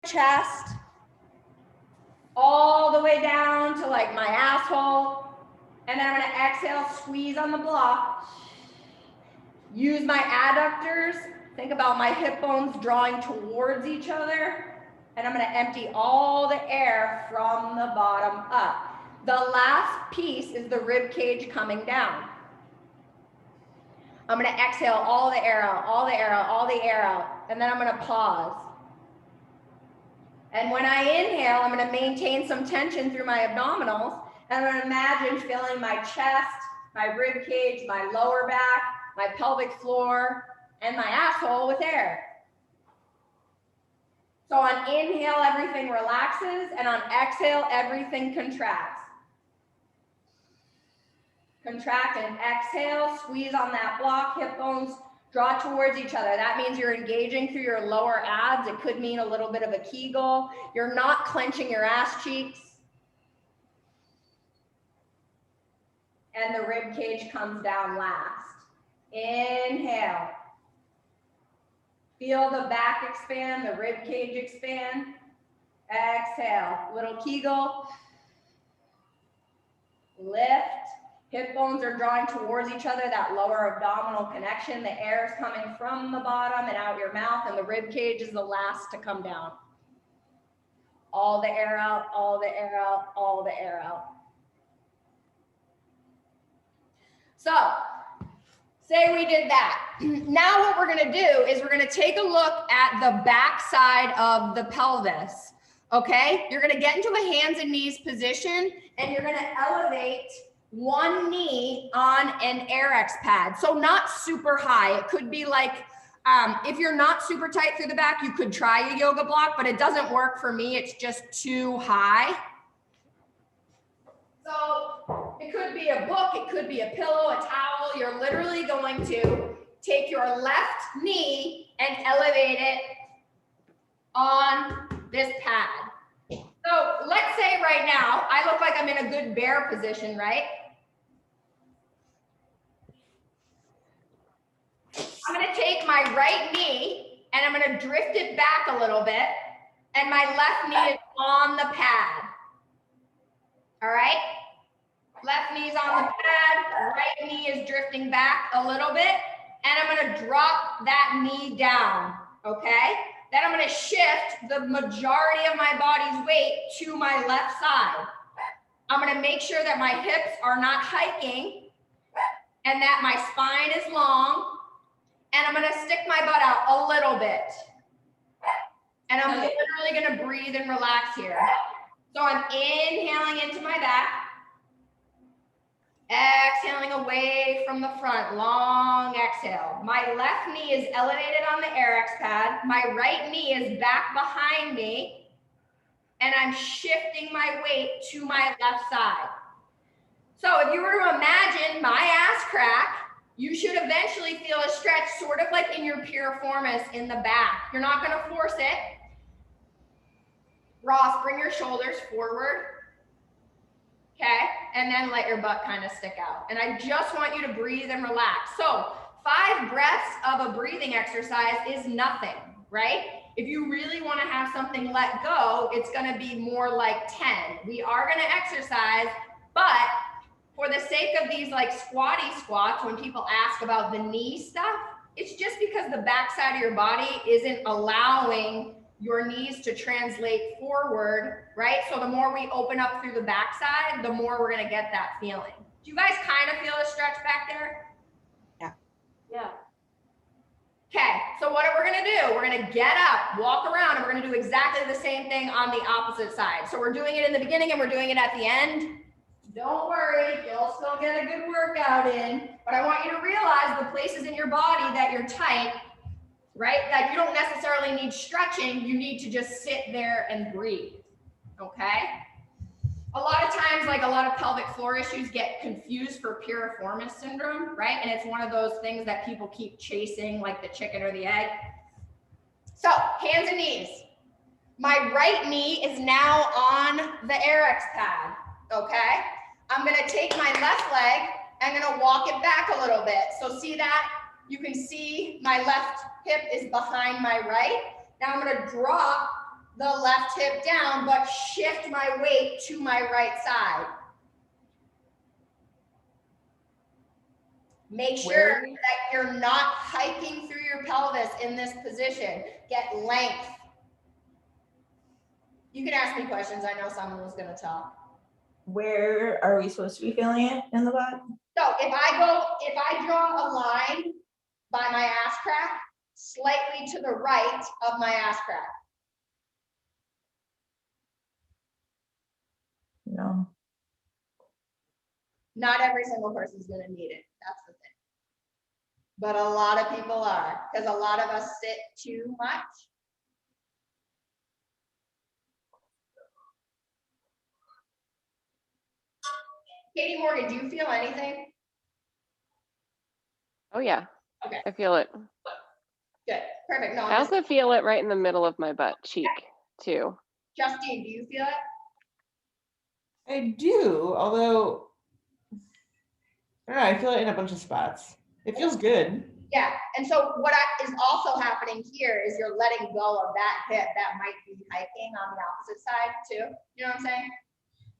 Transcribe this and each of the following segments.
chest all the way down to like my asshole. And then I'm gonna exhale, squeeze on the block. Use my adductors. Think about my hip bones drawing towards each other. And I'm gonna empty all the air from the bottom up. The last piece is the rib cage coming down. I'm gonna exhale all the air out, all the air out, all the air out. And then I'm gonna pause. And when I inhale, I'm gonna maintain some tension through my abdominals. And I'm gonna imagine filling my chest, my rib cage, my lower back, my pelvic floor, and my asshole with air. So on inhale, everything relaxes, and on exhale, everything contracts. Contract and exhale, squeeze on that block, hip bones draw towards each other. That means you're engaging through your lower abs. It could mean a little bit of a Kegel. You're not clenching your ass cheeks. And the rib cage comes down last. Inhale. Feel the back expand, the rib cage expand. Exhale, little Kegel. Lift. Hip bones are drawing towards each other, that lower abdominal connection. The air is coming from the bottom and out your mouth, and the rib cage is the last to come down. All the air out, all the air out, all the air out. So, say we did that. Now what we're gonna do is we're gonna take a look at the back side of the pelvis, okay? You're gonna get into a hands and knees position, and you're gonna elevate one knee on an AirX pad. So not super high. It could be like, if you're not super tight through the back, you could try a yoga block, but it doesn't work for me. It's just too high. So it could be a book, it could be a pillow, a towel. You're literally going to take your left knee and elevate it on this pad. So let's say right now, I look like I'm in a good bear position, right? I'm gonna take my right knee and I'm gonna drift it back a little bit, and my left knee is on the pad. All right? Left knee's on the pad, right knee is drifting back a little bit, and I'm gonna drop that knee down, okay? Then I'm gonna shift the majority of my body's weight to my left side. I'm gonna make sure that my hips are not hiking and that my spine is long, and I'm gonna stick my butt out a little bit. And I'm literally gonna breathe and relax here. So I'm inhaling into my back, exhaling away from the front, long exhale. My left knee is elevated on the AirX pad. My right knee is back behind me, and I'm shifting my weight to my left side. So if you were to imagine my ass crack, you should eventually feel a stretch sort of like in your piriformis in the back. You're not gonna force it. Ross, bring your shoulders forward. Okay, and then let your butt kind of stick out. And I just want you to breathe and relax. So 5 breaths of a breathing exercise is nothing, right? If you really want to have something let go, it's going to be more like 10. We are going to exercise, but for the sake of these like squatty squats, when people ask about the knee stuff, it's just because the backside of your body isn't allowing your knees to translate forward, right? So the more we open up through the backside, the more we're gonna get that feeling. Do you guys kind of feel a stretch back there? Yeah. Yeah. Okay, so what are we gonna do? We're gonna get up, walk around, and we're gonna do exactly the same thing on the opposite side. So we're doing it in the beginning and we're doing it at the end. Don't worry, you'll still get a good workout in, but I want you to realize the places in your body that you're tight, right? That you don't necessarily need stretching, you need to just sit there and breathe, okay? A lot of times, like a lot of pelvic floor issues get confused for piriformis syndrome, right? And it's one of those things that people keep chasing, like the chicken or the egg. So, hands and knees. My right knee is now on the AirX pad, okay? I'm gonna take my left leg, I'm gonna walk it back a little bit. So see that? You can see my left hip is behind my right. Now I'm gonna drop the left hip down, but shift my weight to my right side. Make sure that you're not hiking through your pelvis in this position. Get length. You can ask me questions. I know someone was going to talk. Where are we supposed to be feeling it in the butt? So if I draw a line by my ass crack, slightly to the right of my ass crack. No. Not every single person is going to need it. That's the thing. But a lot of people are, because a lot of us sit too much. Katie Morgan, do you feel anything? Oh yeah. Okay. I feel it. Good. Perfect. No, I also feel it right in the middle of my butt cheek too. Justine, do you feel it? I do, although I don't know, I feel it in a bunch of spots. It feels good. Yeah. And so what is also happening here is you're letting go of that hip that might be hiking on the opposite side too. You know what I'm saying?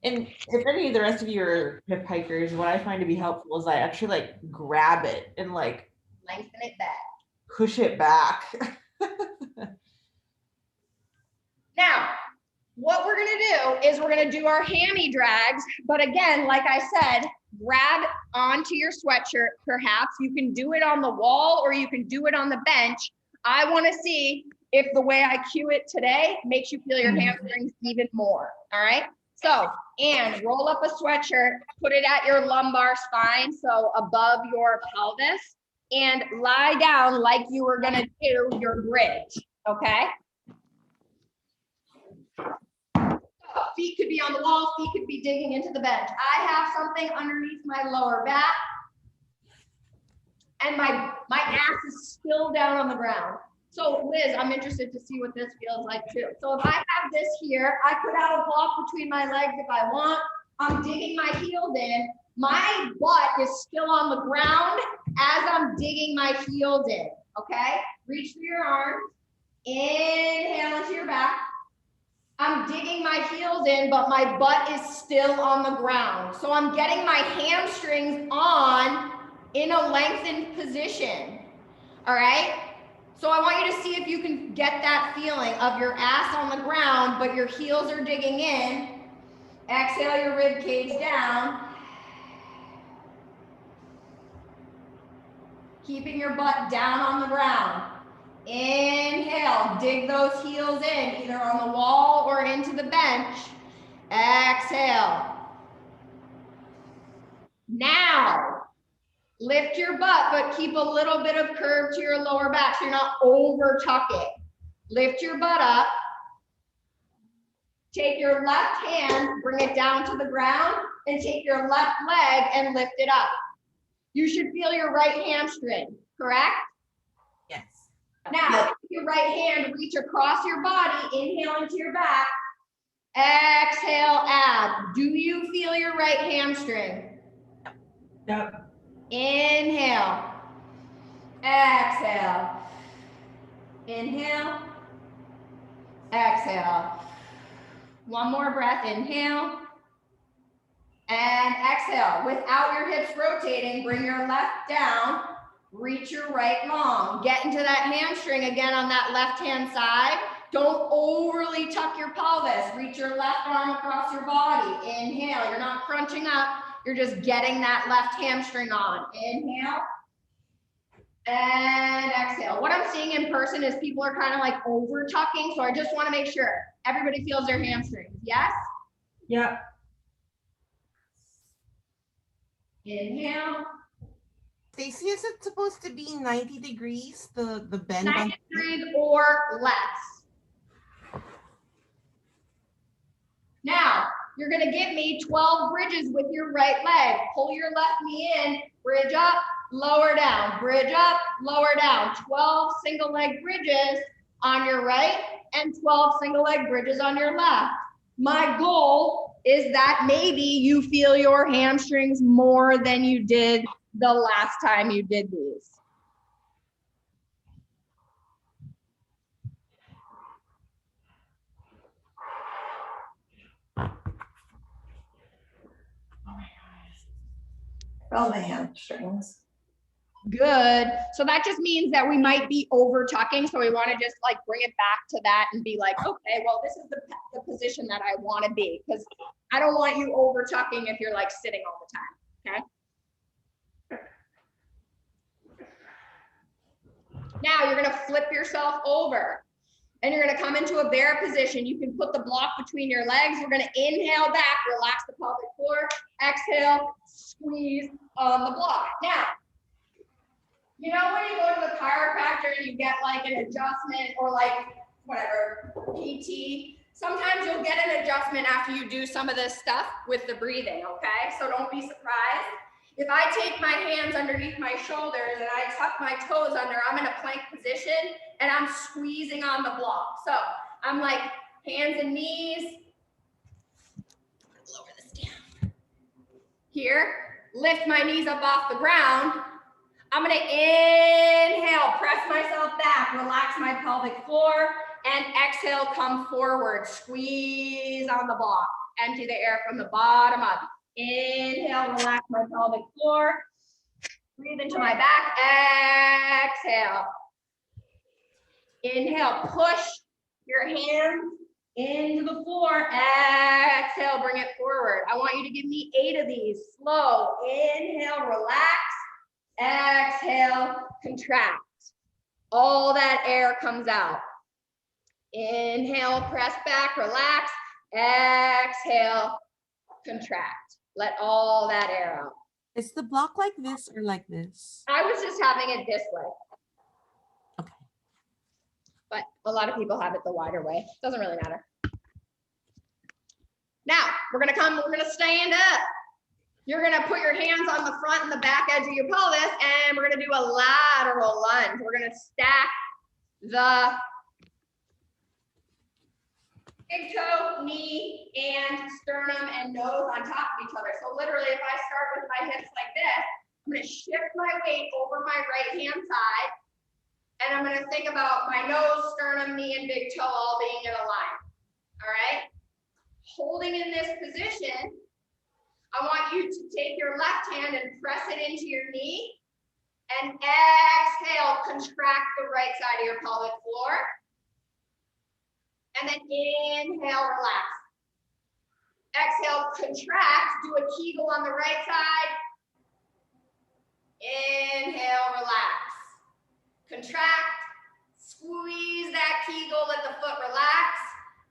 And if any of the rest of you are hip hikers, what I find to be helpful is I actually like grab it and like Lengthen it back. push it back. Now, what we're gonna do is we're gonna do our hammy drags, but again, like I said, grab onto your sweatshirt. Perhaps you can do it on the wall or you can do it on the bench. I wanna see if the way I cue it today makes you feel your hamstrings even more, all right? So, and roll up a sweatshirt, put it at your lumbar spine, so above your pelvis, and lie down like you were gonna do your bridge, okay? Feet could be on the wall, feet could be digging into the bench. I have something underneath my lower back, and my ass is still down on the ground. So Liz, I'm interested to see what this feels like too. So if I have this here, I could have a block between my legs if I want. I'm digging my heels in. My butt is still on the ground as I'm digging my heels in, okay? Reach for your arms. Inhale into your back. I'm digging my heels in, but my butt is still on the ground. So I'm getting my hamstrings on in a lengthened position, all right? So I want you to see if you can get that feeling of your ass on the ground, but your heels are digging in. Exhale your rib cage down. Keeping your butt down on the ground. Inhale, dig those heels in, either on the wall or into the bench. Exhale. Now, lift your butt, but keep a little bit of curve to your lower back so you're not over tucking. Lift your butt up. Take your left hand, bring it down to the ground, and take your left leg and lift it up. You should feel your right hamstring, correct? Yes. Now, with your right hand, reach across your body, inhale into your back, exhale, ab. Do you feel your right hamstring? Yep. Inhale, exhale, inhale, exhale. One more breath, inhale, and exhale. Without your hips rotating, bring your left down. Reach your right long. Get into that hamstring again on that left-hand side. Don't overly tuck your pelvis. Reach your left arm across your body. Inhale. You're not crunching up. You're just getting that left hamstring on. Inhale. And exhale. What I'm seeing in person is people are kind of like over tucking. So I just want to make sure everybody feels their hamstrings. Yes? Yep. Inhale. Stacey, is it supposed to be 90 degrees, the bend? 90 degrees or less. Now, you're gonna give me 12 bridges with your right leg. Pull your left knee in, bridge up, lower down, bridge up, lower down. 12 single leg bridges on your right and 12 single leg bridges on your left. My goal is that maybe you feel your hamstrings more than you did the last time you did these. Feel my hamstrings. Good. So that just means that we might be over tucking. So we want to just like bring it back to that and be like, okay, well, this is the position that I want to be, because I don't want you over tucking if you're like sitting all the time. Okay. Now you're going to flip yourself over and you're going to come into a bear position. You can put the block between your legs. We're going to inhale back, relax the pelvic floor, exhale, squeeze on the block. Now, you know when you go to the chiropractor and you get like an adjustment or like whatever, PT, sometimes you'll get an adjustment after you do some of this stuff with the breathing, okay? So don't be surprised. If I take my hands underneath my shoulders and I tuck my toes under, I'm in a plank position and I'm squeezing on the block. So I'm like hands and knees, lower this down. Here, lift my knees up off the ground. I'm gonna inhale, press myself back, relax my pelvic floor, and exhale, come forward, squeeze on the block, empty the air from the bottom up. Inhale, relax my pelvic floor, breathe into my back, exhale. Inhale, push your hands into the floor, exhale, bring it forward. I want you to give me 8 of these, slow, inhale, relax. Exhale, contract. All that air comes out. Inhale, press back, relax. Exhale, contract. Let all that air out. Is the block like this or like this? I was just having it this way. Okay. But a lot of people have it the wider way. Doesn't really matter. Now, we're gonna stand up. You're gonna put your hands on the front and the back edge of your pelvis, and we're gonna do a lateral lunge. We're gonna stack the big toe, knee, and sternum and nose on top of each other. So literally, if I start with my hips like this, I'm gonna shift my weight over my right hand side, and I'm gonna think about my nose, sternum, knee, and big toe all being in a line. All right? Holding in this position, I want you to take your left hand and press it into your knee and exhale, contract the right side of your pelvic floor. And then inhale, relax. Exhale, contract, do a Kegel on the right side. Inhale, relax. Contract, squeeze that Kegel, let the foot relax.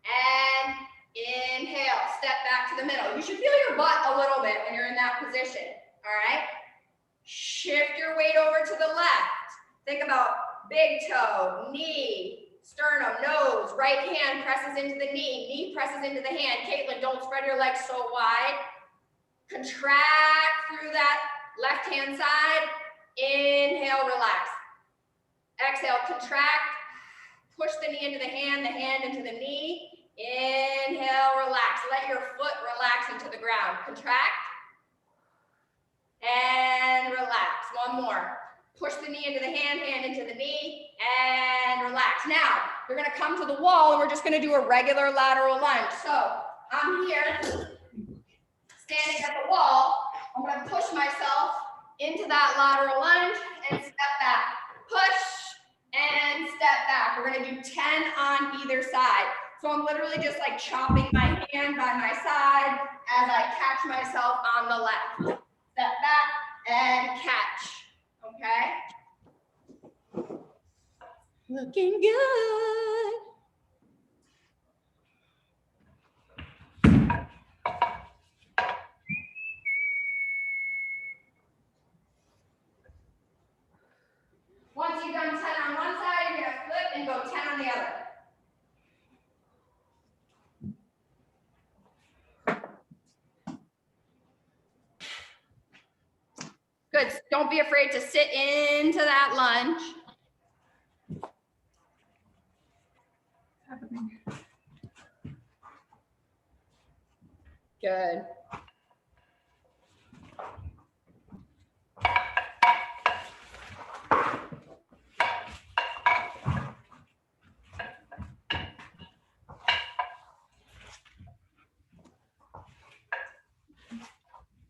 And inhale, step back to the middle. You should feel your butt a little bit when you're in that position, all right? Shift your weight over to the left. Think about big toe, knee, sternum, nose, right hand presses into the knee presses into the hand. Caitlin, don't spread your legs so wide. Contract through that left hand side. Inhale, relax. Exhale, contract. Push the knee into the hand into the knee. Inhale, relax. Let your foot relax into the ground. Contract. And relax. One more. Push the knee into the hand into the knee, and relax. Now, you're gonna come to the wall and we're just gonna do a regular lateral lunge. So, I'm here, standing at the wall. I'm gonna push myself into that lateral lunge and step back. Push and step back. We're gonna do 10 on either side. So I'm literally just like chopping my hand by my side as I catch myself on the left. Step back and catch, okay? Looking good. Once you've done 10 on one side, you're gonna flip and go 10 on the other. Good. Don't be afraid to sit into that lunge. Good.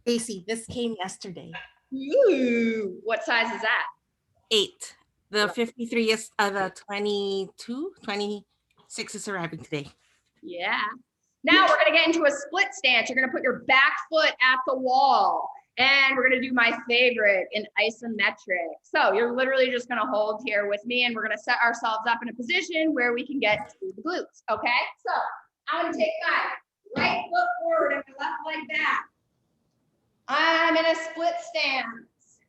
Stacey, this came yesterday. Ooh, what size is that? 8. The 53 is the 22, 26 is arriving today. Yeah. Now we're gonna get into a split stance. You're gonna put your back foot at the wall. And we're gonna do my favorite, an isometric. So you're literally just gonna hold here with me and we're gonna set ourselves up in a position where we can get to the glutes, okay? So I'm gonna take my right foot forward and my left leg back. I'm in a split stance.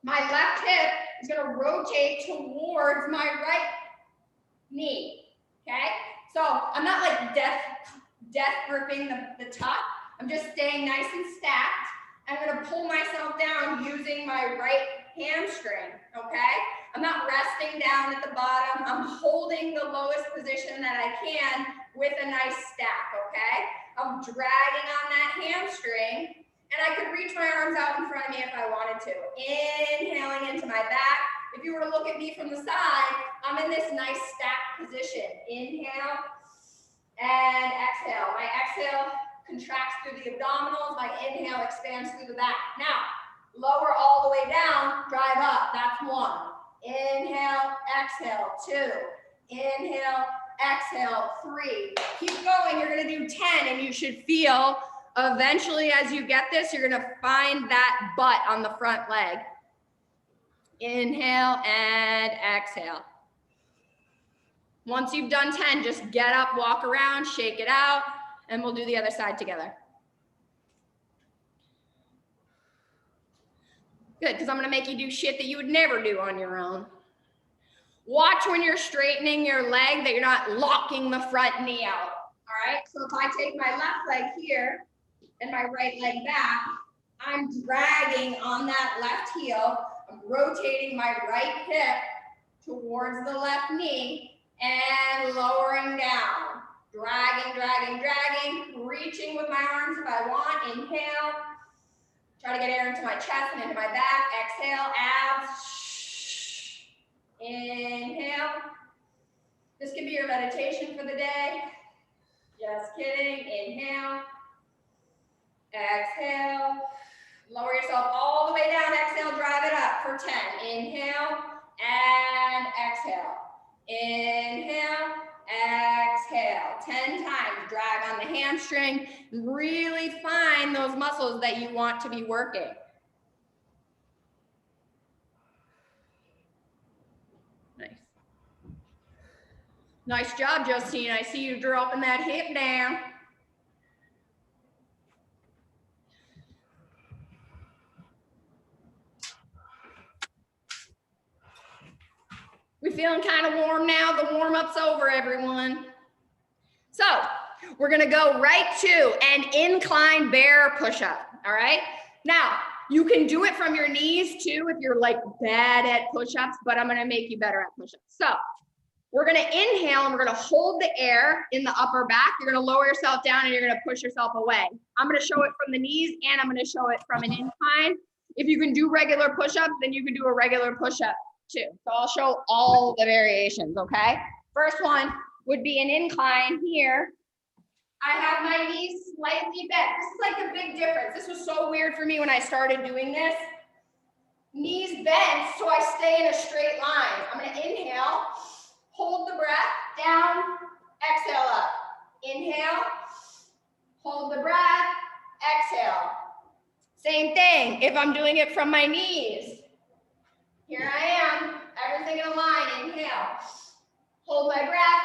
My left hip is gonna rotate towards my right knee, okay? So I'm not like death gripping the top. I'm just staying nice and stacked. I'm gonna pull myself down using my right hamstring, okay? I'm not resting down at the bottom. I'm holding the lowest position that I can with a nice stack, okay? I'm dragging on that hamstring and I could reach my arms out in front of me if I wanted to. Inhaling into my back. If you were to look at me from the side, I'm in this nice stacked position. Inhale and exhale. My exhale contracts through the abdominals. My inhale expands through the back. Now, lower all the way down, drive up. That's 1. Inhale, exhale, 2. Inhale, exhale, 3. Keep going. You're going to do 10 and you should feel eventually as you get this, you're going to find that butt on the front leg. Inhale and exhale. Once you've done 10, just get up, walk around, shake it out, and we'll do the other side together. Good, because I'm gonna make you do shit that you would never do on your own. Watch when you're straightening your leg that you're not locking the front knee out, all right? So if I take my left leg here and my right leg back, I'm dragging on that left heel. I'm rotating my right hip towards the left knee and lowering down. Dragging, dragging, dragging, reaching with my arms if I want. Inhale. Try to get air into my chest and into my back. Exhale, abs. Inhale. This can be your meditation for the day. Just kidding. Inhale. Exhale. Lower yourself all the way down. Exhale, drive it up for 10. Inhale and exhale. Inhale, exhale. 10 times. Drag on the hamstring. Really find those muscles that you want to be working. Nice. Nice job, Justine. I see you dropping that hip down. We feeling kind of warm now? The warm-up's over, everyone. So we're gonna go right to an incline bear push-up, all right? Now, you can do it from your knees too if you're like bad at push-ups, but I'm gonna make you better at push-ups. So we're gonna inhale and we're gonna hold the air in the upper back. You're gonna lower yourself down and you're gonna push yourself away. I'm gonna show it from the knees and I'm gonna show it from an incline. If you can do regular push-ups, then you can do a regular push-up too. So I'll show all the variations, okay? First one would be an incline here. I have my knees slightly bent. This is like a big difference. This was so weird for me when I started doing this. Knees bent, so I stay in a straight line. I'm gonna inhale, hold the breath, down, exhale up. Inhale, hold the breath, exhale. Same thing if I'm doing it from my knees. Here I am, everything in a line. Inhale, hold my breath,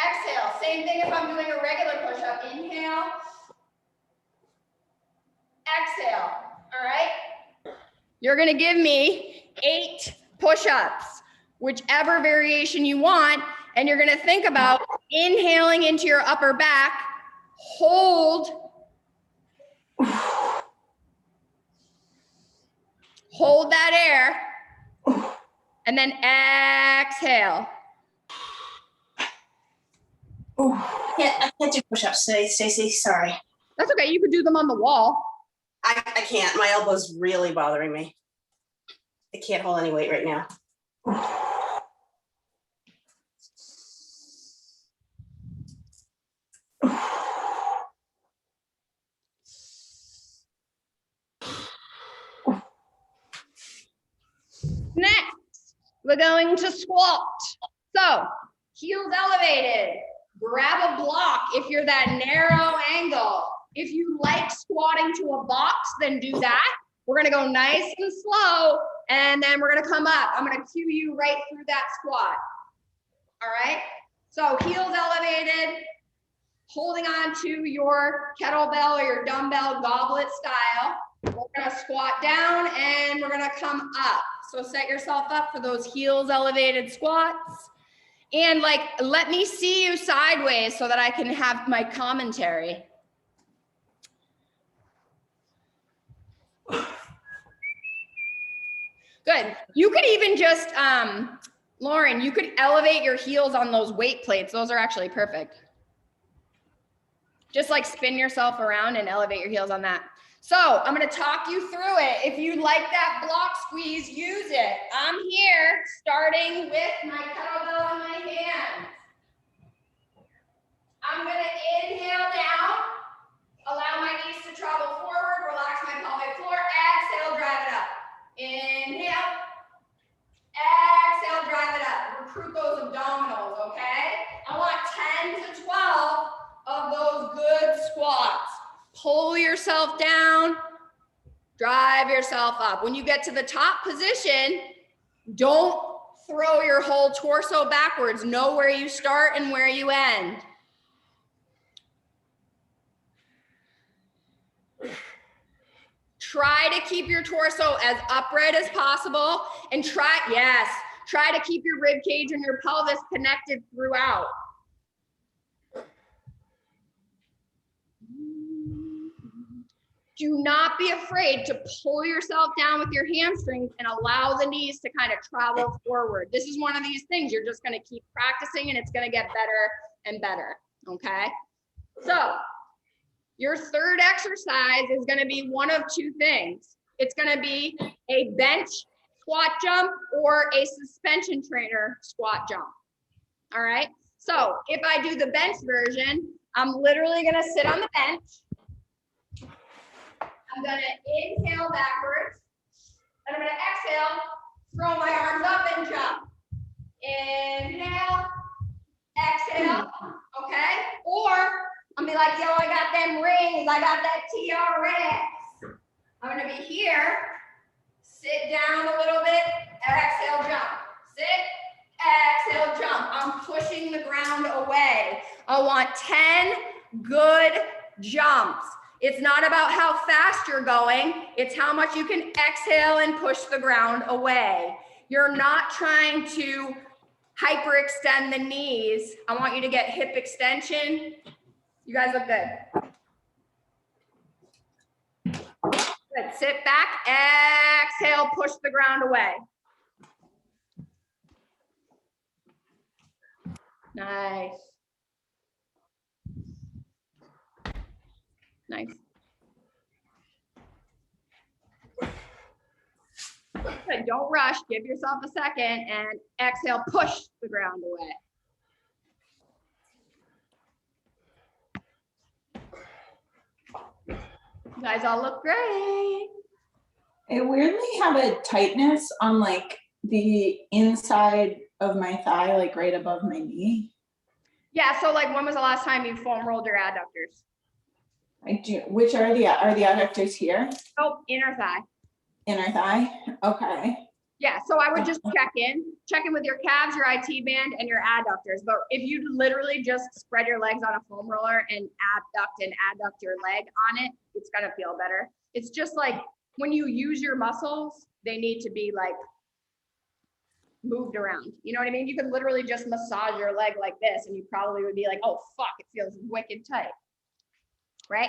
exhale. Same thing if I'm doing a regular push-up. Inhale, exhale. All right? You're gonna give me 8 push-ups, whichever variation you want, and you're gonna think about inhaling into your upper back, hold that air, and then exhale. I can't do push-ups today, Stacey. Sorry. That's okay. You could do them on the wall. I can't. My elbow's really bothering me. I can't hold any weight right now. we're going to squat. So heels elevated, grab a block if you're that narrow angle. If you like squatting to a box, then do that. We're gonna go nice and slow, and then we're gonna come up. I'm gonna cue you right through that squat. All right, so heels elevated, holding on to your kettlebell or your dumbbell goblet style. We're gonna squat down and we're gonna come up. So set yourself up for those heels elevated squats. And like, let me see you sideways so that I can have my commentary. Good. You could even just, Lauren, you could elevate your heels on those weight plates. Those are actually perfect. Just like spin yourself around and elevate your heels on that. So I'm going to talk you through it. If you like that block squeeze, use it. I'm here starting with my kettlebell in my hand. I'm going to inhale down, allow my knees to travel forward, relax my pelvic floor, exhale, drive it up. Inhale, exhale, drive it up. Recruit those abdominals, okay? I want 10 to 12 of those good squats. Pull yourself down, drive yourself up. When you get to the top position, don't throw your whole torso backwards. Know where you start and where you end. Try to keep your torso as upright as possible and try to keep your rib cage and your pelvis connected throughout. Do not be afraid to pull yourself down with your hamstrings and allow the knees to kind of travel forward. This is one of these things you're just going to keep practicing and it's going to get better and better, okay? So your third exercise is going to be one of two things. It's going to be a bench squat jump or a suspension trainer squat jump, all right? So if I do the bench version, I'm literally going to sit on the bench. I'm gonna inhale backwards, and I'm gonna exhale, throw my arms up and jump. Inhale, exhale, okay? Or I'm gonna be like, yo, I got them rings, I got that TRX. I'm gonna be here, sit down a little bit, exhale, jump. Sit, exhale, jump. I'm pushing the ground away. I want 10 good jumps. It's not about how fast you're going. It's how much you can exhale and push the ground away. You're not trying to hyperextend the knees. I want you to get hip extension. You guys look good. Good. Sit back, exhale, push the ground away. Nice. Nice. Good. Don't rush. Give yourself a second and exhale, push the ground away. You guys all look great. I weirdly have a tightness on like the inside of my thigh, like right above my knee. Yeah, so like when was the last time you foam rolled your adductors? I do. Which are the adductors here? Oh, inner thigh. Inner thigh. Okay. Yeah, so I would just check in with your calves, your IT band, and your adductors. But if you literally just spread your legs on a foam roller and adduct your leg on it, it's gonna feel better. It's just like when you use your muscles, they need to be like moved around. You know what I mean? You could literally just massage your leg like this and you probably would be like, oh fuck, it feels wicked tight. Right?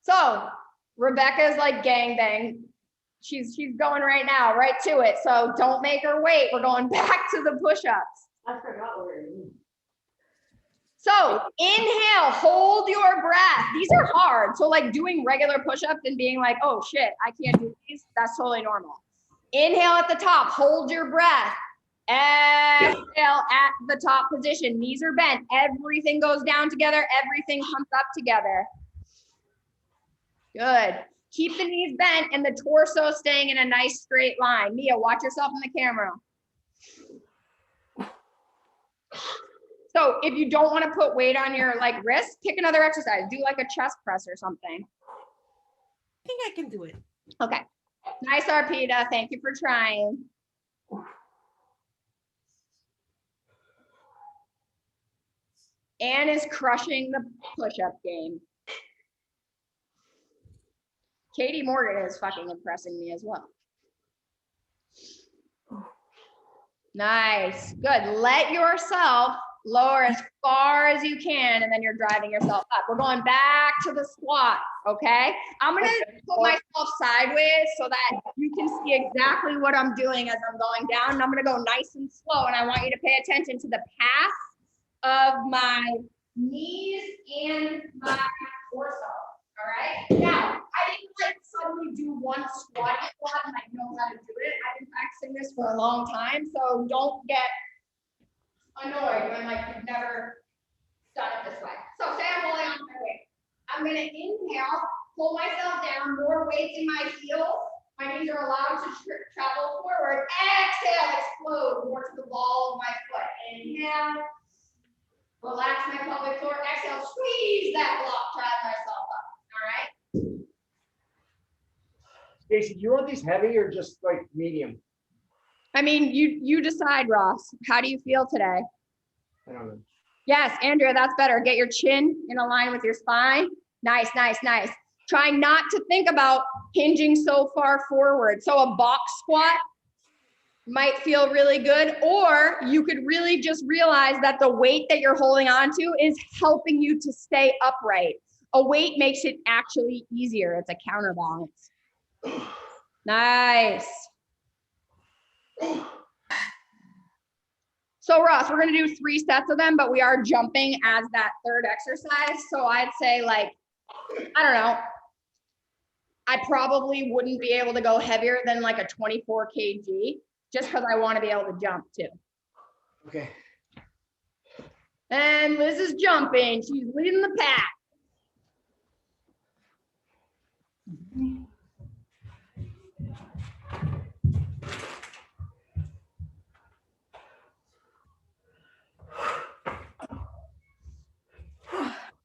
So Rebecca's like gangbang. She's going right now, right to it. So don't make her wait. We're going back to the push-ups. I forgot what we were doing. So inhale, hold your breath. These are hard. So like doing regular push-ups and being like, oh shit, I can't do these. That's totally normal. Inhale at the top, hold your breath. Exhale at the top position. Knees are bent. Everything goes down together. Everything comes up together. Good. Keep the knees bent and the torso staying in a nice straight line. Mia, watch yourself in the camera. So if you don't want to put weight on your like wrist, pick another exercise. Do like a chest press or something. I think I can do it. Okay. Nice, Arpita. Thank you for trying. Anne is crushing the push-up game. Katie Morgan is fucking impressing me as well. Nice. Good. Let yourself lower as far as you can, and then you're driving yourself up. We're going back to the squat, okay? I'm gonna put myself sideways so that you can see exactly what I'm doing as I'm going down. And I'm gonna go nice and slow, and I want you to pay attention to the path of my knees and my torso, all right? Now, I didn't like suddenly do one squat and I know how to do it. I've been practicing this for a long time, so don't get annoyed when like you've never done it this way. So say I'm holding on to my weight. I'm gonna inhale, pull myself down, more weight in my heels. My knees are allowed to travel forward. Exhale, explode more to the ball of my foot. Inhale, relax my pelvic floor. Exhale, squeeze that block, drive myself up. All right. Stacey, do you want these heavy or just like medium? I mean, you decide, Ross. How do you feel today? I don't know. Yes, Andrea, that's better. Get your chin in a line with your spine. Nice, nice, nice. Try not to think about hinging so far forward. So a box squat might feel really good, or you could really just realize that the weight that you're holding on to is helping you to stay upright. A weight makes it actually easier. It's a counterbalance. Nice. So Ross, we're gonna do 3 sets of them, but we are jumping as that third exercise. So I'd say like, I don't know, I probably wouldn't be able to go heavier than like a 24 kg, just because I want to be able to jump too. Okay. And Liz is jumping. She's leading the pack.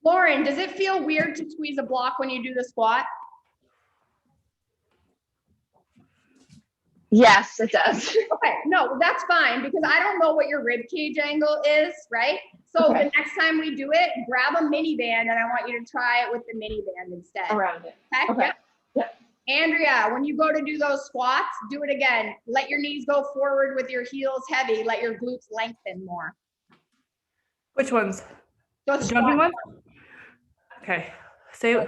Lauren, does it feel weird to squeeze a block when you do the squat? Yes, it does. Okay, no, that's fine because I don't know what your rib cage angle is, right? So Okay. the next time we do it, grab a mini band and I want you to try it with the mini band instead. Around it. Okay? Okay. Yep. Andrea, when you go to do those squats, do it again. Let your knees go forward with your heels heavy. Let your glutes lengthen more. Which ones? So The jumping squat. one? Okay. Say,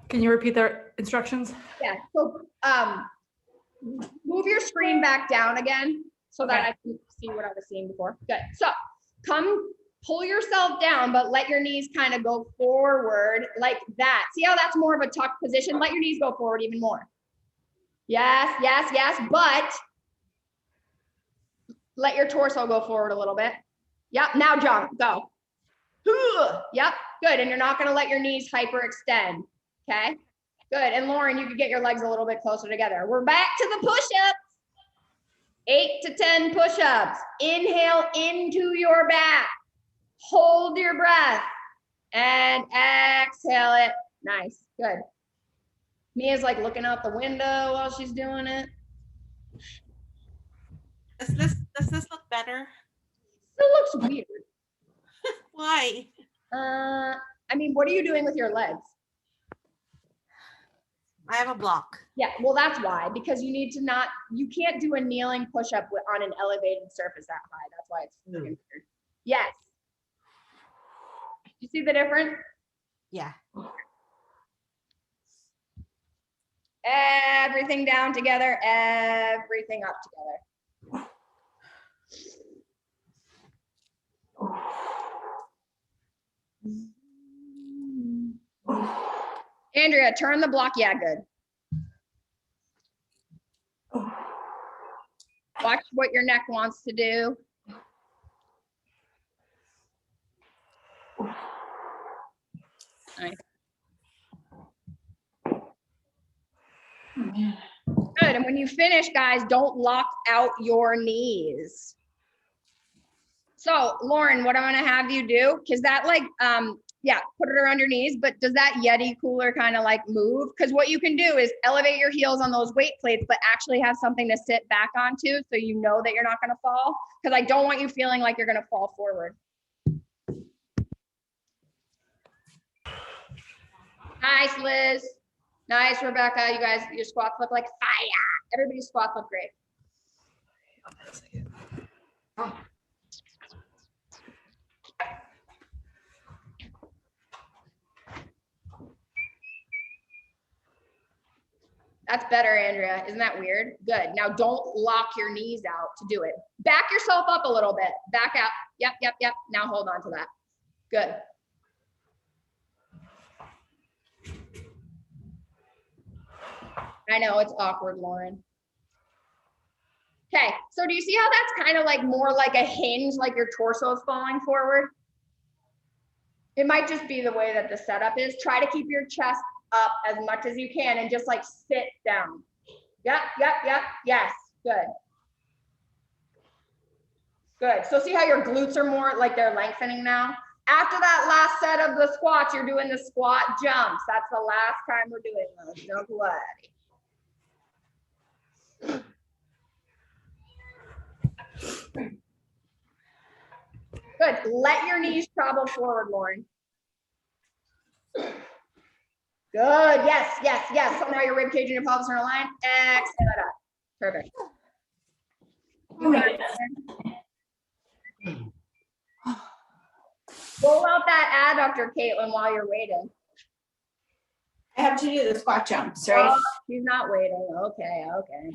can you repeat their instructions? Yeah, so move your screen back down again so that Okay. I can see what I was seeing before. Good. So come pull yourself down, but let your knees kind of go forward like that. See how that's more of a tucked position? Let your knees go forward even more. Yes, yes, yes, but let your torso go forward a little bit. Yep, now jump, go. Yep, good. And you're not gonna let your knees hyperextend, okay? Good, and Lauren, you could get your legs a little bit closer together. We're back to the push-ups. 8 to 10 push-ups. Inhale into your back. Hold your breath and exhale it. Nice, good. Mia's like looking out the window while she's doing it. Does this look better? It looks weird. Why? I mean, what are you doing with your legs? I have a block. Yeah, well, that's why, because you need to not, you can't do a kneeling push-up on an elevated surface that high. That's why it's freaking weird. Yes. You see the difference? Yeah. Everything down together, everything up together. Andrea, turn the block. Yeah, good. Watch what your neck wants to do. Nice. Oh, man. Good, and When you finish, guys, don't lock out your knees. So Lauren, what I'm gonna have you do, because that like, yeah, put it around your knees, but does that Yeti cooler kind of like move? Because what you can do is elevate your heels on those weight plates, but actually have something to sit back onto so you know that you're not gonna fall. Because I don't want you feeling like you're gonna fall forward. Nice, Liz. Nice, Rebecca. You guys, your squats look like fire. Everybody's squats look great. That's better, Andrea. Isn't that weird? Good. Now don't lock your knees out to do it. Back yourself up a little bit. Back out. Yep, yep, yep. Now hold on to that. Good. I know it's awkward, Lauren. Okay, so do you see how that's kind of like more like a hinge, like your torso is falling forward? It might just be the way that the setup is. Try to keep your chest up as much as you can and just like sit down. Yep, yep, yep, yes, good. Good, so see how your glutes are more like they're lengthening now? After that last set of the squats, you're doing the squat jumps. That's the last time we're doing those, don't worry. Good, let your knees travel forward, Lauren. Good, yes, yes, yes. So now your rib cage and your pelvis are aligned. Exhale it up. Perfect. Oh my goodness. Roll out that adductor, Caitlin, while you're waiting. I have to do the squat jumps, right? Oh, she's not waiting. Okay, okay.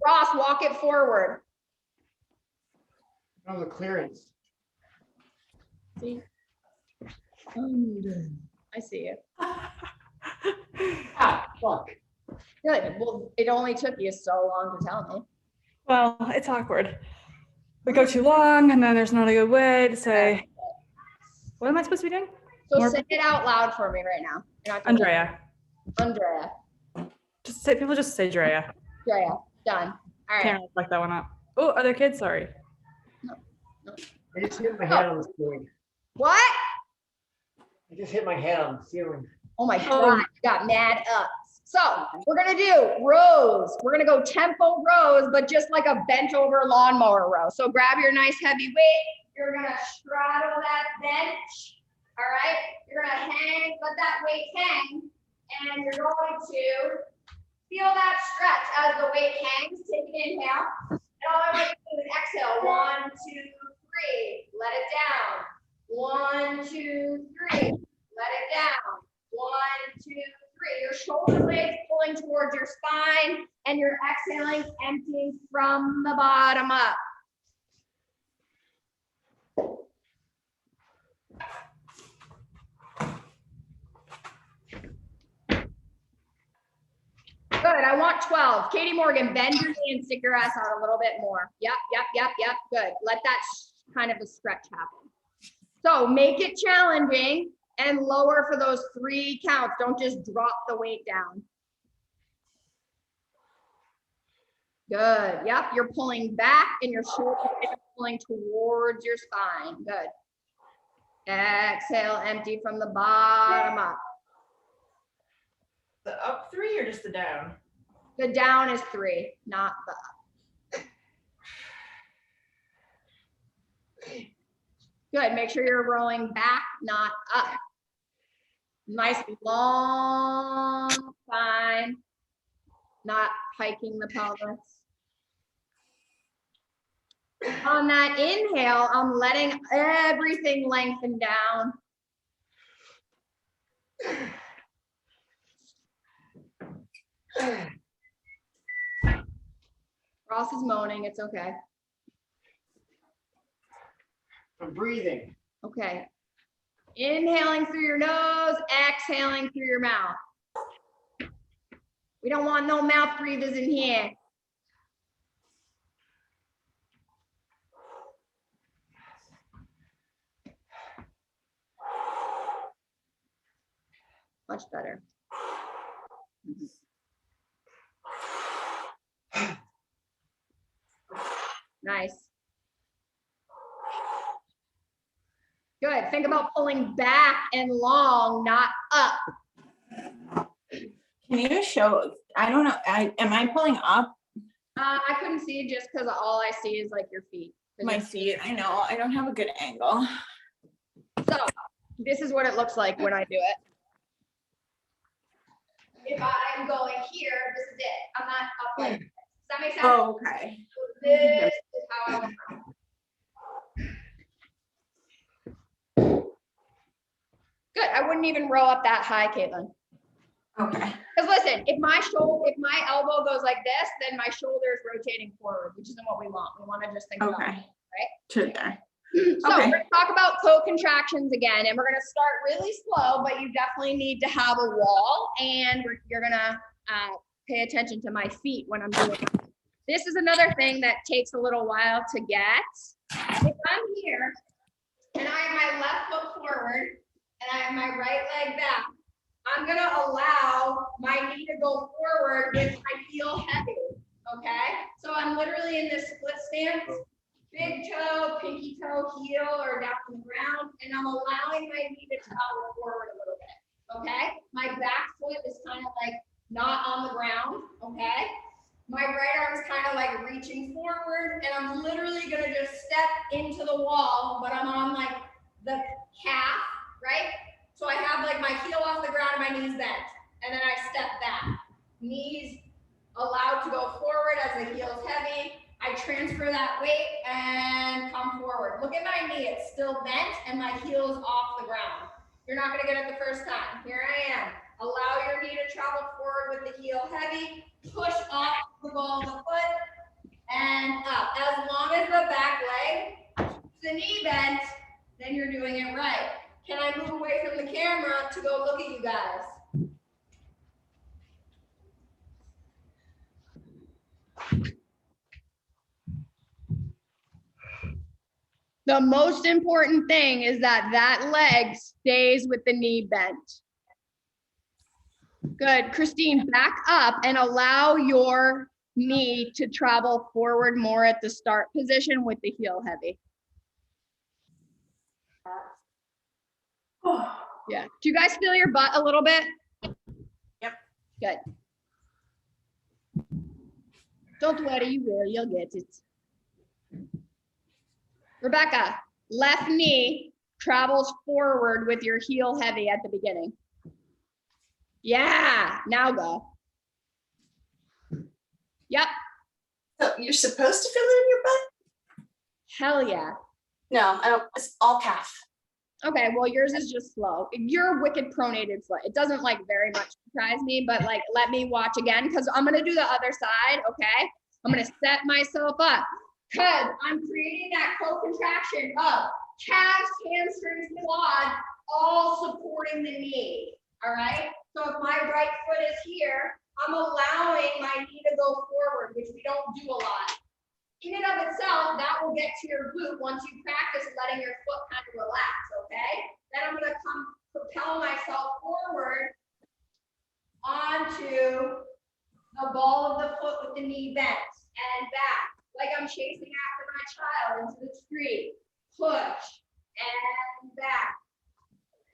Ross, walk it forward. That was a clearance. See? I see it. Ah, fuck. Good. Well, it only took you so long to tell me. Well, it's awkward. We go too long and then there's not a good way to say, what am I supposed to be doing? So More- say it out loud for me right now. You're not doing Andrea. it. Andrea. Just say, people just say Drea. Andrea. Done. All right. Can't like that one up. Oh, other kids, sorry. I just hit my head on the ceiling. What? I just hit my head on the ceiling. Oh my God, you got mad ups. So we're gonna do rows. We're gonna go tempo rows, but just like a bent over lawnmower row. So grab your nice heavy weight. You're gonna straddle that bench. All right. You're gonna hang, let that weight hang. And you're going to feel that stretch as the weight hangs. Take an inhale. And all I want you to do is exhale. 1, 2, 3. Let it down. 1, 2, 3. Let it down. 1, 2, 3. Your shoulder blades pulling towards your spine, and you're exhaling, emptying from the bottom up. Good, I want 12. Katie Morgan, bend your knee and stick your ass out a little bit more. Yep, yep, yep, yep, good. Let that kind of a stretch happen. So make it challenging and lower for those 3 counts. Don't just drop the weight down. Good, yep, you're pulling back and your shoulders are pulling towards your spine. Good. Exhale, empty from the bottom up. The up 3 or just the down? The down is 3, not the up. Good, make sure you're rolling back, not up. Nice long spine, not hiking the pelvis. On that inhale, I'm letting everything lengthen down. Ross is moaning, it's okay. I'm breathing. Okay. Inhaling through your nose, exhaling through your mouth. We don't want no mouth breathers in here. Much better. Nice. Good. Think about pulling back and long, not up. Can you show, I don't know, am I pulling up I couldn't see just because all I see is like your feet. my feet? I know, I don't have a good angle. So this is what it looks like when I do it. If I'm going here, this is it. I'm not up like this. Does that make sense? Oh, okay. So this is how I want it. Good. I wouldn't even roll up that high, Caitlin. Okay. Because listen, if my elbow goes like this, then my shoulder is rotating forward, which isn't what we want. We want to just think about it, Okay. right? To there. So Okay. we're gonna talk about co-contractions again, and we're gonna start really slow, but you definitely need to have a wall, and you're gonna pay attention to my feet when I'm doing it. This is another thing that takes a little while to get. If I'm here and I have my left foot forward and I have my right leg back, I'm gonna allow my knee to go forward with my heel heavy, okay? So I'm literally in this split stance, big toe, pinky toe, heel, or down on the ground, and I'm allowing my knee to travel forward a little bit, okay? My back foot is kind of like not on the ground, okay? My right arm's kind of like reaching forward, and I'm literally gonna just step into the wall, but I'm on like the calf, right? So I have like my heel off the ground and my knees bent, and then I step back. Knees allowed to go forward as the heel's heavy. I transfer that weight and come forward. Look at my knee, it's still bent and my heel's off the ground. You're not gonna get it the first time. Here I am. Allow your knee to travel forward with the heel heavy, push off the ball of the foot and up. As long as the back leg keeps the knee bent, then you're doing it right. Can I move away from the camera to go look at you guys? The most important thing is that that leg stays with the knee bent. Good. Christine, back up and allow your knee to travel forward more at the start position with the heel heavy. Yeah. Do you guys feel your butt a little bit? Yep. Good. Don't worry, you will. You'll get it. Rebecca, left knee travels forward with your heel heavy at the beginning. Yeah, now go. Yep. So you're supposed to feel it in your butt? Hell yeah. No, I don't. It's all calf. Okay, well, yours is just slow. You're wicked pronated foot. It doesn't like very much surprise me, but like, let me watch again because I'm going to do the other side. Okay. I'm going to set myself up because I'm creating that co-contraction of calves, hamstrings, quad, all supporting the knee. All right. So if my right foot is here, I'm allowing my knee to go forward, which we don't do a lot. In and of itself, that will get to your glute once you practice letting your foot kind of relax, okay? Then I'm gonna propel myself forward onto the ball of the foot with the knee bent and back, like I'm chasing after my child into the street. Push and back,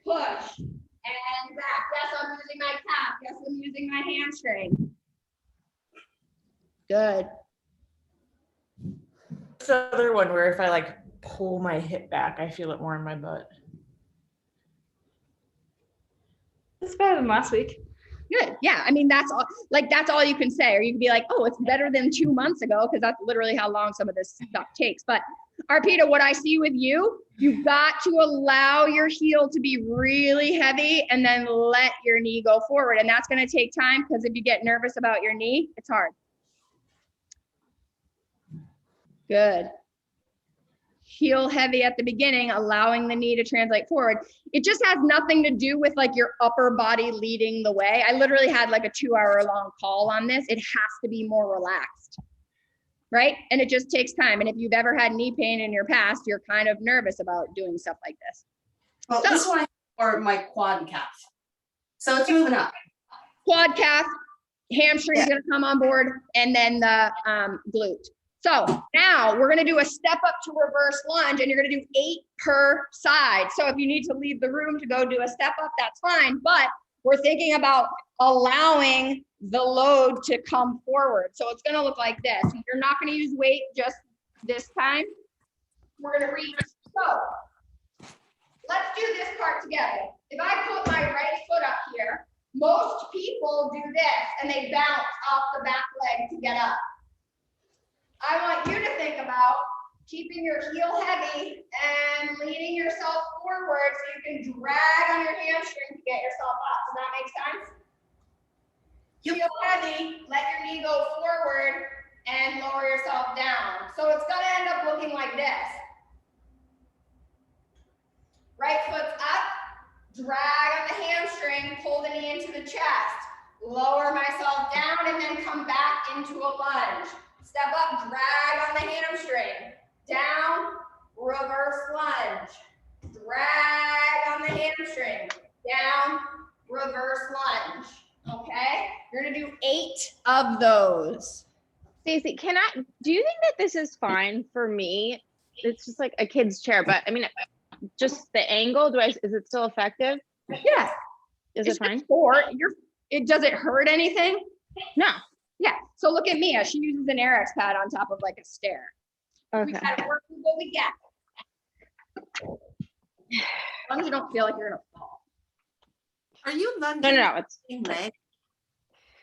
push and back. Yes, I'm using my calf. Yes, I'm using my hamstring. Good. The other one where if I like pull my hip back, I feel it more in my butt. It's better than last week. Good. Yeah. I mean, that's all, like, that's all you can say. Or you can be like, oh, it's better than 2 months ago, because that's literally how long some of this stuff takes. But Arpita, what I see with you, you've got to allow your heel to be really heavy and then let your knee go forward. And that's going to take time because if you get nervous about your knee, it's hard. Good. Heel heavy at the beginning, allowing the knee to translate forward. It just has nothing to do with like your upper body leading the way. I literally had like a 2-hour-long call on this. It has to be more relaxed, right? And it just takes time. And if you've ever had knee pain in your past, you're kind of nervous about doing stuff like this. Well, So- this one or my quad and calf. So it's moving up. Quad calf, hamstring's gonna come on board, and then the glute. So now we're gonna do a step up to reverse lunge, and you're gonna do 8 per side. So if you need to leave the room to go do a step up, that's fine, but we're thinking about allowing the load to come forward. So it's gonna look like this. You're not gonna use weight just this time. We're gonna reach. So let's do this part together. If I put my right foot up here, most people do this and they bounce off the back leg to get up. I want you to think about keeping your heel heavy and leaning yourself forward so you can drag on your hamstring to get yourself up. Does that make sense? Heel heavy, let your knee go forward and lower yourself down. So it's gonna end up looking like this. Right foot's up, drag on the hamstring, pull the knee into the chest, lower myself down, and then come back into a lunge. Step up, drag on the hamstring, down, reverse lunge, drag on the hamstring, down, reverse lunge. Okay, you're gonna do 8 of those. Stacey, do you think that this is fine for me? It's just like a kid's chair, but I mean, just the angle, is it still effective? Yeah. Is it fine? Does it hurt anything? No. Yeah, so look at Mia, she uses an Air X pad on top of like a stair. We Okay. gotta work with what we get. As long as you don't feel like you're gonna fall. Are you lunging? No, it's same leg?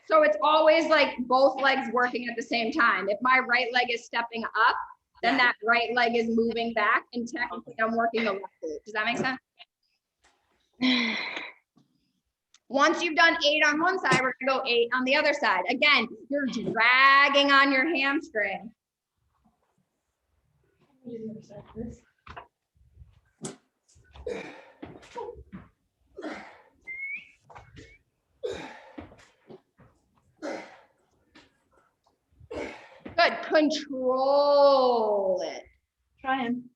So it's always like both legs working at the same time. If my right leg is stepping up, then that right leg is moving back, and technically I'm working the left glute. Does that make sense? Once you've done 8 on one side, we're gonna go 8 on the other side. Again, you're dragging on your hamstring. Good, control it. Trying.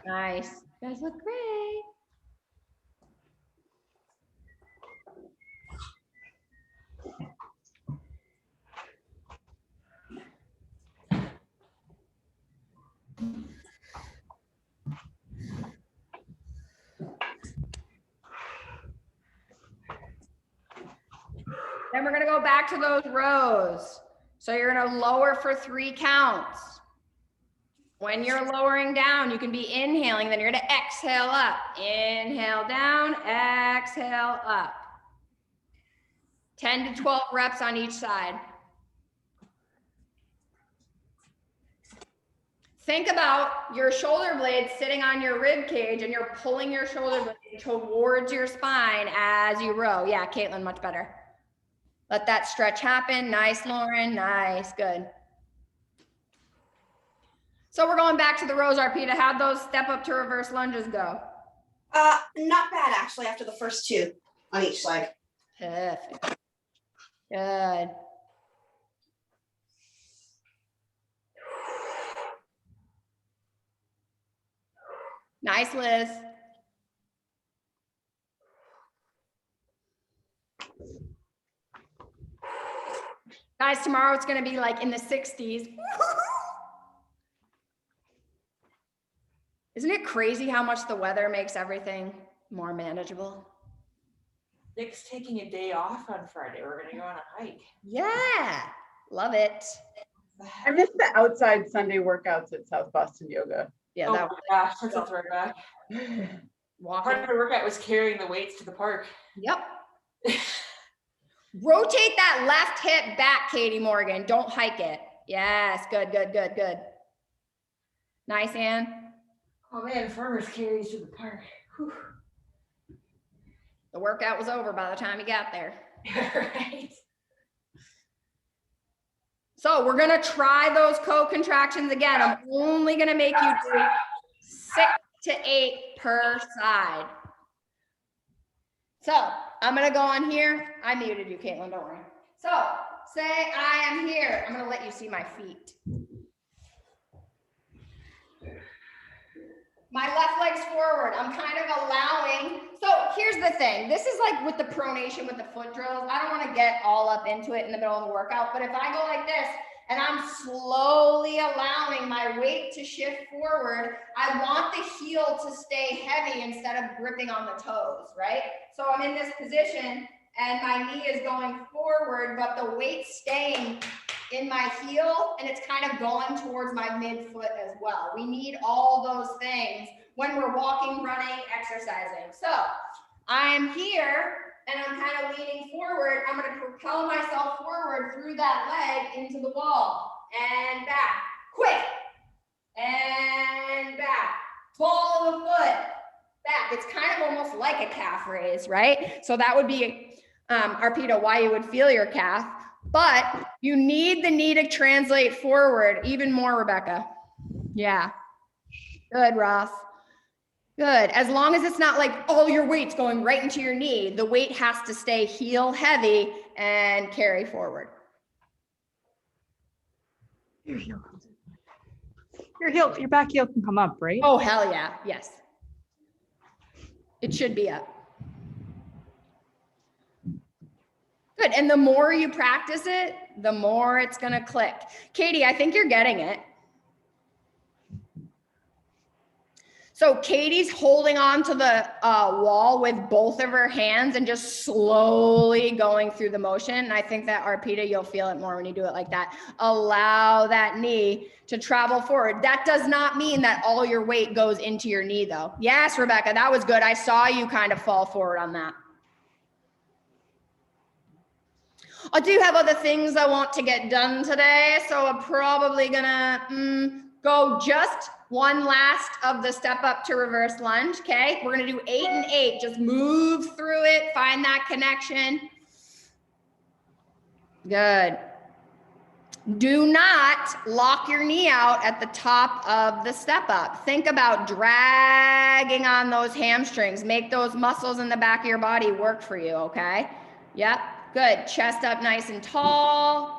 Nice. You guys look great. Then we're gonna go back to those rows. So you're gonna lower for 3 counts. When you're lowering down, you can be inhaling, then you're gonna exhale up. Inhale down, exhale up. 10 to 12 reps on each side. Think about your shoulder blades sitting on your rib cage and you're pulling your shoulder blade towards your spine as you row. Yeah, Caitlin, much better. Let that stretch happen. Nice, Lauren. Nice, good. So we're going back to the rows, Arpita. How'd those step up to reverse lunges go? Not bad actually after the first 2 on each leg. Perfect. Good. Nice, Liz. Guys, tomorrow it's going to be like in the 60s. Isn't it crazy how much the weather makes everything more manageable? Nick's taking a day off on Friday. We're gonna go on a hike. Yeah, love it. I missed the outside Sunday workouts at South Boston Yoga. Yeah, Oh that my gosh, that's a throwback. walking. Part of the workout was carrying the weights to the park. Yep. Rotate that left hip back, Katie Morgan. Don't hike it. Yes, good, good, good, good. Nice, Ann. Oh man, farmer's carries to the park. Whew. The workout was over by the time you got there. Right. So we're gonna try those co-contractions again. I'm only gonna make you do 6 to 8 per side. So I'm gonna go on here. I muted you, Caitlin, don't worry. So Say, I am here. I'm gonna let you see my feet. My left leg's forward. I'm kind of allowing. So here's the thing. This is like with the pronation with the foot drills. I don't want to get all up into it in the middle of the workout, but if I go like this and I'm slowly allowing my weight to shift forward, I want the heel to stay heavy instead of gripping on the toes, right? So I'm in this position and my knee is going forward, but the weight's staying in my heel and it's kind of going towards my midfoot as well. We need all those things when we're walking, running, exercising. So I'm here and I'm kind of leaning forward. I'm going to propel myself forward through that leg into the wall and back, quick, and back, ball of the foot, back. It's kind of almost like a calf raise, right? So that would be, Arpita, why you would feel your calf, but you need the knee to translate forward even more, Rebecca. Yeah, good, Ross. Good. As long as it's not like all your weight's going right into your knee, the weight has to stay heel heavy and carry forward. Your heel, your back heel can come up, right? Oh, hell yeah. Yes. It should be up. Good. And the more you practice it, the more it's going to click. Katie, I think you're getting it. So Katie's holding on to the wall with both of her hands and just slowly going through the motion. And I think that Arpita, you'll feel it more when you do it like that. Allow that knee to travel forward. That does not mean that all your weight goes into your knee though. Yes, Rebecca, that was good. I saw you kind of fall forward on that. I do have other things I want to get done today. So I'm probably gonna go just one last of the step up to reverse lunge, okay? We're gonna do 8 and 8, just move through it, find that connection. Good. Do not lock your knee out at the top of the step up. Think about dragging on those hamstrings. Make those muscles in the back of your body work for you, okay? Yep, good. Chest up nice and tall.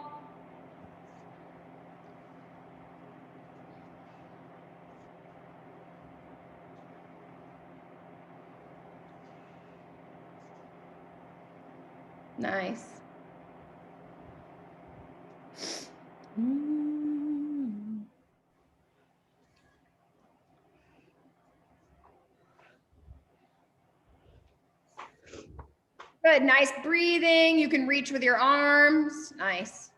Nice. Good, nice breathing. You can reach with your arms. Nice.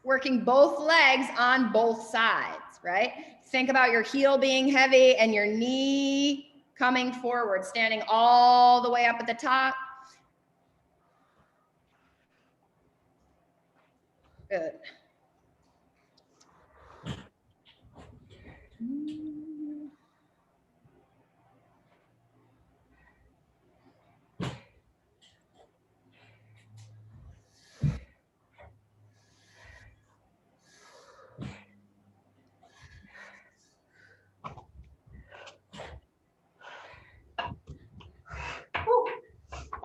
Working both legs on both sides, right? Think about your heel being heavy and your knee coming forward, standing all the way up at the top. Good.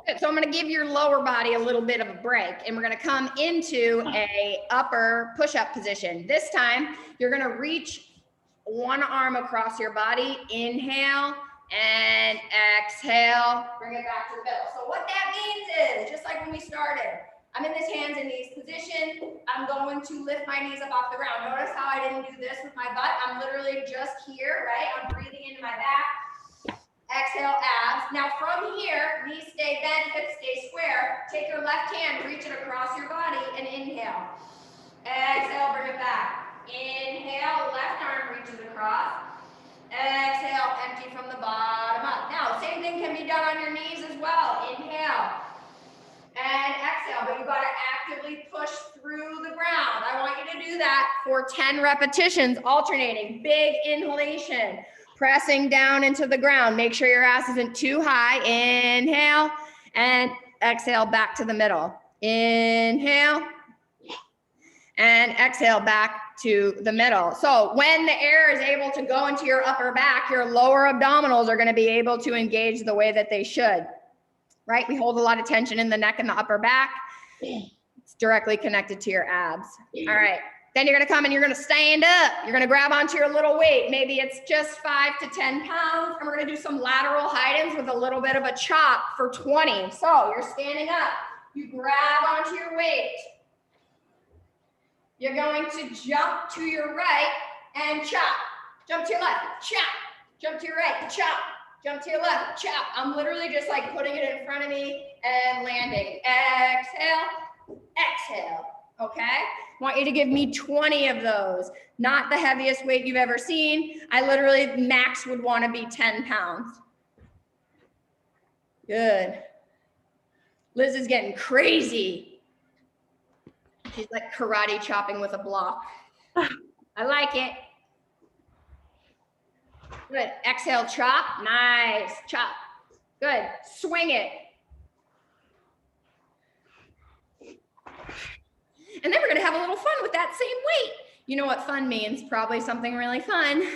Good. So I'm going to give your lower body a little bit of a break and we're going to come into a upper push-up position. This time you're going to reach one arm across your body, inhale and exhale, bring it back to the middle. So what that means is, just like when we started, I'm in this hands and knees position. I'm going to lift my knees up off the ground. Notice how I didn't do this with my butt. I'm literally just here, right? I'm breathing into my back. Exhale, abs. Now from here, knees stay bent, hips stay square. Take your left hand, reach it across your body and inhale. Exhale, bring it back. Inhale, left arm reaches across. Exhale, empty from the bottom up. Now, same thing can be done on your knees as well. Inhale and exhale, but you got to actively push through the ground. I want you to do that for 10 repetitions, alternating. Big inhalation. Pressing down into the ground. Make sure your ass isn't too high. Inhale and exhale back to the middle. Inhale and exhale back to the middle. So when the air is able to go into your upper back, your lower abdominals are going to be able to engage the way that they should. right? We hold a lot of tension in the neck and the upper back. It's directly connected to your abs. All right. Then you're gonna come and you're gonna stand up. You're gonna grab onto your little weight. Maybe it's just 5 to 10 pounds. And we're gonna do some lateral hide-ins with a little bit of a chop for 20. So you're standing up. You grab onto your weight. You're going to jump to your right and chop. Jump to your left, chop. Jump to your right, chop. Jump to your left, chop. I'm literally just like putting it in front of me and landing. Exhale, exhale, okay? Want you to give me 20 of those. Not the heaviest weight you've ever seen. I literally max would want to be 10 pounds. Good. Liz is getting crazy. She's like karate chopping with a block. I like it. Good. Exhale, chop. Nice. Chop. Good. Swing it. And then we're going to have a little fun with that same weight. You know what fun means? Probably something really fun.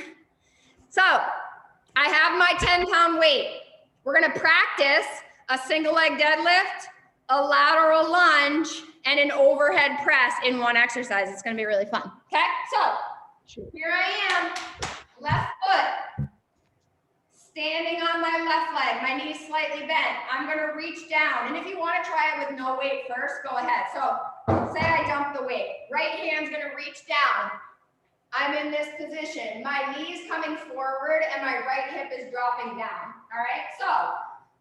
So I have my 10-pound weight. We're going to practice a single leg deadlift, a lateral lunge, and an overhead press in one exercise. It's going to be really fun. Okay, so here I am, left foot, standing on my left leg, my knees slightly bent. I'm going to reach down. And if you want to try it with no weight first, go ahead. So say I dump the weight. Right hand's going to reach down. I'm in this position. My knee's coming forward and my right hip is dropping down. All right, so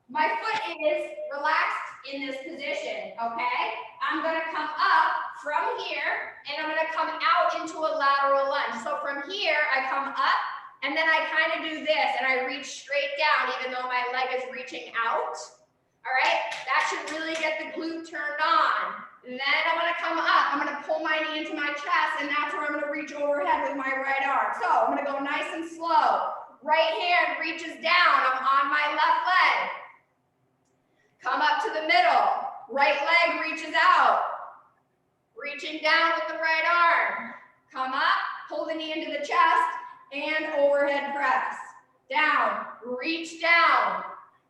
my foot is relaxed in this position, okay? I'm gonna come up from here and I'm gonna come out into a lateral lunge. So from here, I come up and then I kind of do this and I reach straight down even though my leg is reaching out. All right, that should really get the glute turned on. And then I'm gonna come up, I'm gonna pull my knee into my chest and that's where I'm gonna reach overhead with my right arm. So I'm gonna go nice and slow. Right hand reaches down, I'm on my left leg. Come up to the middle, right leg reaches out. Reaching down with the right arm. Come up, pull the knee into the chest and overhead press. Down, reach down.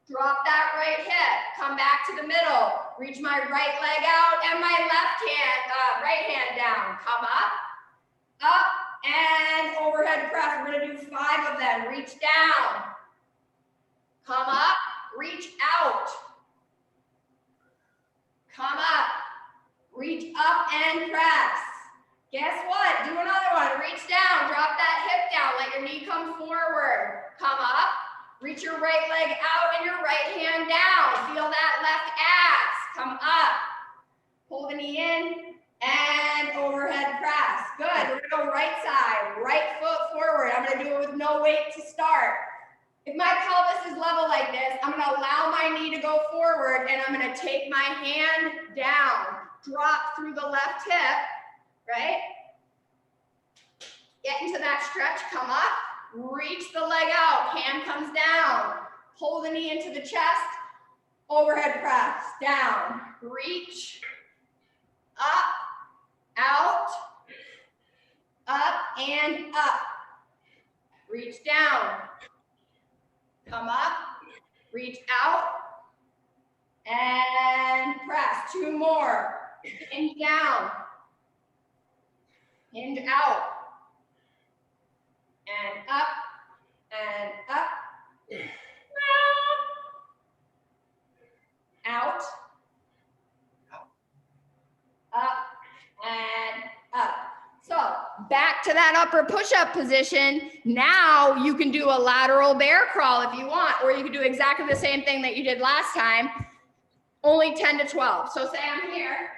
Drop that right hip, come back to the middle, reach my right leg out and my right hand down. Come up, and overhead press. We're gonna do 5 of them. Reach down, come up, reach out. Come up, reach up and press. Guess what? Do another one. Reach down, drop that hip down, let your knee come forward. Come up, reach your right leg out and your right hand down. Feel that left ass. Come up, pull the knee in and overhead press. Good, we're gonna go right side, right foot forward. I'm gonna do it with no weight to start. If my pelvis is level like this, I'm gonna allow my knee to go forward and I'm gonna take my hand down, drop through the left hip, right? Get into that stretch, come up, reach the leg out, hand comes down, pull the knee into the chest, overhead press, down, reach, up, out, and up, reach down, come up, reach out, and press. 2 more. Hinge down, hinge out, and up, out, up, and up. So back to that upper push-up position. Now you can do a lateral bear crawl if you want, or you can do exactly the same thing that you did last time, only 10 to 12. So say I'm here,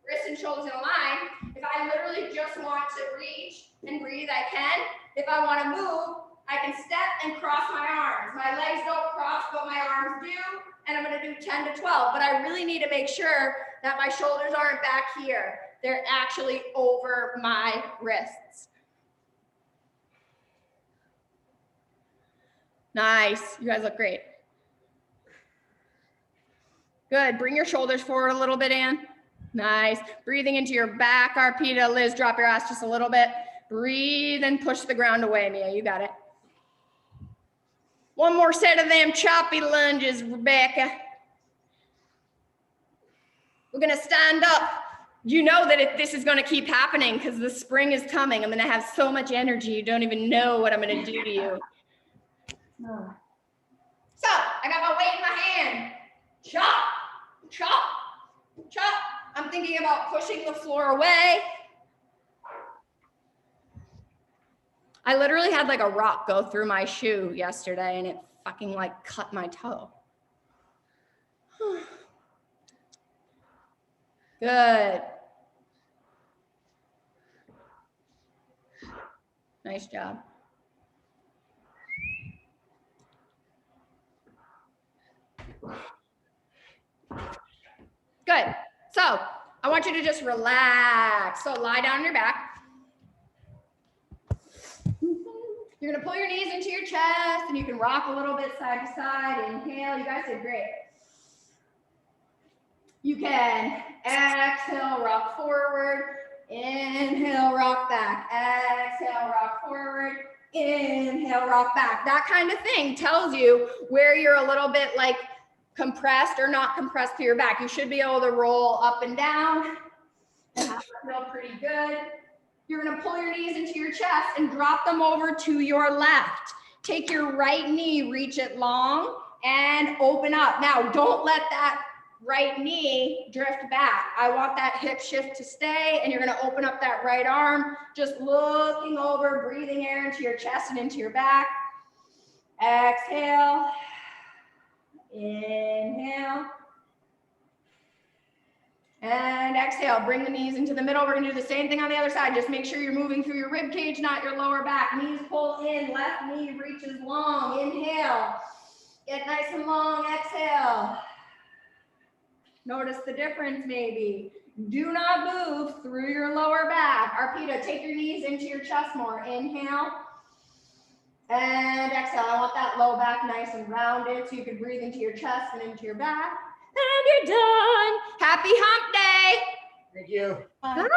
wrists and shoulders in a line. If I literally just want to reach and breathe, I can. If I want to move, I can step and cross my arms. My legs don't cross, but my arms do. And I'm going to do 10 to 12. But I really need to make sure that my shoulders aren't back here. They're actually over my wrists. Nice. You guys look great. Good. Bring your shoulders forward a little bit, Ann. Nice. Breathing into your back, Arpita. Liz, drop your ass just a little bit. Breathe and push the ground away, Mia. You got it. One more set of them choppy lunges, Rebecca. We're gonna stand up. You know that if this is gonna keep happening because the spring is coming, I'm gonna have so much energy, you don't even know what I'm gonna do to you. So I got my weight in my hand. Chop, chop, chop. I'm thinking about pushing the floor away. I literally had like a rock go through my shoe yesterday and it fucking like cut my toe. Good. Nice job. Good. So I want you to just relax. So lie down on your back. You're gonna pull your knees into your chest and you can rock a little bit side to side. Inhale, you guys did great. You can exhale, rock forward. Inhale, rock back. Exhale, rock forward. Inhale, rock back. That kind of thing tells you where you're a little bit like compressed or not compressed to your back. You should be able to roll up and down and have it feel pretty good. You're gonna pull your knees into your chest and drop them over to your left. Take your right knee, reach it long and open up. Now, don't let that right knee drift back. I want that hip shift to stay, and you're gonna open up that right arm, just looking over, breathing air into your chest and into your back. Exhale. Inhale. And exhale, bring the knees into the middle. We're gonna do the same thing on the other side. Just make sure you're moving through your rib cage, not your lower back. Knees pull in, left knee reaches long. Inhale, get nice and long, exhale. Notice the difference maybe. Do not move through your lower back. Arpita, take your knees into your chest more. Inhale. And exhale. I want that low back nice and rounded so you can breathe into your chest and into your back. And you're done. Happy hump day. Thank you. Bye.